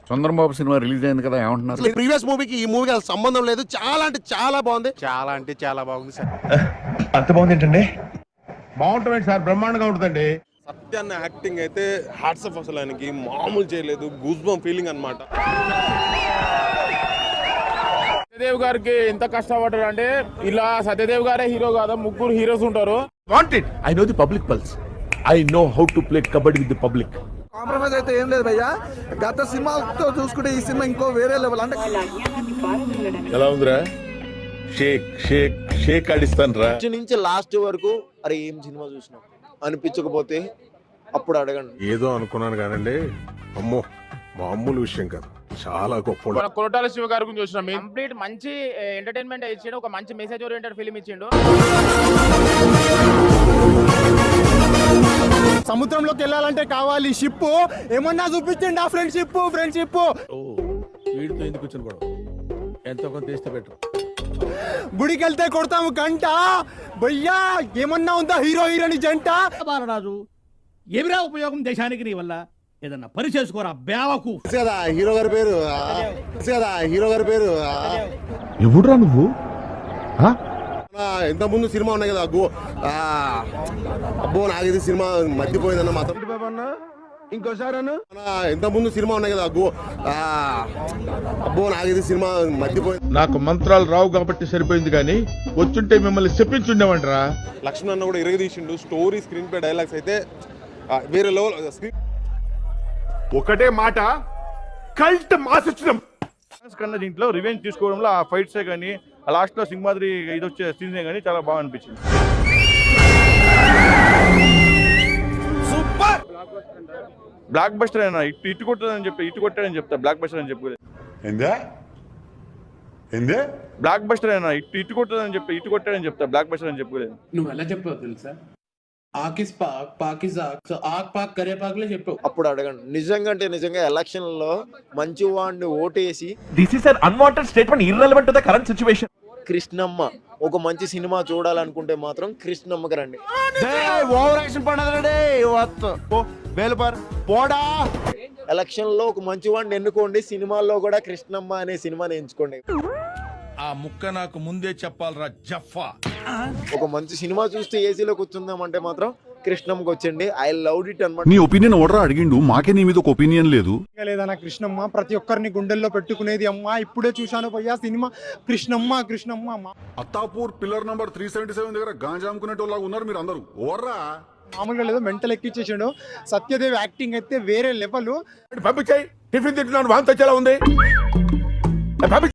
Chandrababu cinema release అయింది కదా, ఏమంటున్నారు? ప్రీవియస్ మూవీకి ఈ మూవీకి అసలు సంబంధం లేదు. చాలా అంటే చాలా బాగుంది. చాలా అంటే చాలా బాగుంది సార్. అంత బాగుంది ఏంటండి? బాగుంటుంది సార్, బ్రహ్మాండంగా ఉంటుందండి. సత్యాన్న యాక్టింగ్ అయితే హ్యాట్స్ ఆఫ్, అసలు ఆయనకి మామూలు చేయలేదు. గూస్ బంప్ ఫీలింగ్ అన్నమాట. సత్యదేవ్ గారికి ఎంత కష్టపడ్డారు అంటే, ఇలా సత్యదేవ్ గారే హీరో కాదా, ముగ్గురు హీరోస్ ఉంటారు. Wanted I know the public pulse. I know how to play kabaddi with the public. Compromise అయితే ఏం లేదు భయ్యా. గత సినిమాతో చూసుకుంటే ఈ సినిమా ఇంకో వేరే లెవెల్. అంటే ఎలా ఉందిరా? షేక్ షేక్ షేక్ ఆడిస్తాను రా. ఫస్ట్ నుంచి లాస్ట్ వరకు అరే ఏం సినిమా చూసినాం అనిపించకపోతే అప్పుడు అడగండి. ఏదో అనుకున్నాను కానండి, అమ్మో మామూలు విషయం కాదు, చాలా గొప్ప. మన కొరటాల శివ గారి గురించి చూసినాం. కంప్లీట్ మంచి ఎంటర్టైన్మెంట్ ఇచ్చిండు, ఒక మంచి మెసేజ్ ఓరియంటెడ్ ఫిల్మ్ ఇచ్చిండు. సముద్రంలోకి వెళ్ళాలంటే కావాలి షిప్. ఏమన్నా చూపించండి ఆ ఫ్రెండ్షిప్. వీడితో ఎందుకు వచ్చిన గొడవ? ఎంతో కొంత తీస్తే బెటర్. గుడికి వెళ్తే కొడతాము గంట. భయ్యా ఏమన్నా ఉందా హీరో హీరోని జంట? బాలరాజు, ఏమిరా ఉపయోగం దేశానికి నీ వల్ల? ఏదన్నా పని చేసుకోరా బేవకు. కదా హీరో గారి పేరు, కదా హీరో గారి పేరు. ఎవడురా నువ్వు? ఇంత ముందు సినిమా ఉన్నాయి కదా, అబ్బో నాకైతే సినిమా మర్చిపోయిందన్న మాత్రం. ఇంకోసారి ఇంత ముందు సినిమా ఉన్నాయి కదా, అబ్బో నాకైతే సినిమా మర్చిపోయింది. నాకు మంత్రాలు రావు కాబట్టి సరిపోయింది, కానీ వచ్చుంటే మిమ్మల్ని చెప్పించుండేవంటరా. లక్ష్మణ్ అన్న కూడా ఇరగదీసిండు. స్టోరీ, స్క్రీన్ ప్లే, డైలాగ్స్ అయితే వేరే లెవెల్. ఒకటే మాట, కల్ట్ మాస్ వచ్చినాం కన్నా దీంట్లో రివెంజ్ తీసుకోవడంలో ఆ ఫైట్సే కానీ, ఆ లాస్ట్ లో సింహాద్రి ఇది వచ్చే సీజనే కానీ చాలా బాగా అనిపించింది. సూపర్ బ్లాక్ బస్టర్ అయినా ఇటు కొట్టాడని చెప్తా. బ్లాక్ బస్టర్ అని చెప్పలేదు. బ్లాక్ బస్టర్ అయినా ఇటు కొట్టాడని చెప్తా. బ్లాక్ బస్టర్ అని చెప్పలేదు. నువ్వు ఎలా చెప్పావు తెలుసా? ఆకిస్ పాక్ పాకిస్ ఆక్, సో ఆక్ పాక్ కరే పాక్లే చెప్పావు. అప్పుడు అడగండి. నిజంగా అంటే నిజంగా ఎలక్షన్ లో మంచి వాడిని ఓటేసి this is an unwanted statement, irrelevant to the current situation. Krishnamma ఒక మంచి సినిమా చూడాలనుకుంటే మాత్రం కృష్ణమ్మకి రండి. ఓవర్ యాక్షన్ పడదండి. పోడా ఎలక్షన్ లో ఒక మంచి వాడిని ఎన్నుకోండి. సినిమాల్లో కూడా కృష్ణమ్మ అనే సినిమాని ఎంచుకోండి. ఆ ముక్క నాకు ముందే చెప్పాలరా జఫా. ఒక మంచి సినిమా చూస్తే ఏసీలో కూర్చుందామంటే మాత్రం కృష్ణమ్మకి వచ్చండి. ఐ లవ్ ఇట్ అన్నమాట. నీ ఒపీనియన్ ఓడరా అడిగిండు, మాకే నీ మీద ఒక ఒపీనియన్ లేదు. లేదన్న కృష్ణమ్మ ప్రతి ఒక్కరిని గుండెల్లో పెట్టుకునేది అమ్మ. ఇప్పుడే చూశాను భయ్యా cinema Krishnamma. Krishnamma Attapur pillar number 377 దగ్గర గాంజా అమ్ముకునేటోళ్ళగా ఉన్నారు మీరు అందరూ. ఓర్రా మామూలుగా లేదు, మెంటల్ ఎక్కిచ్చేసాడు. సత్యదేవ్ యాక్టింగ్ అయితే వేరే లెవెల్. పంపించాయి. టిఫిన్ తింటున్నాను, వాంతి వచ్చేలా ఉంది.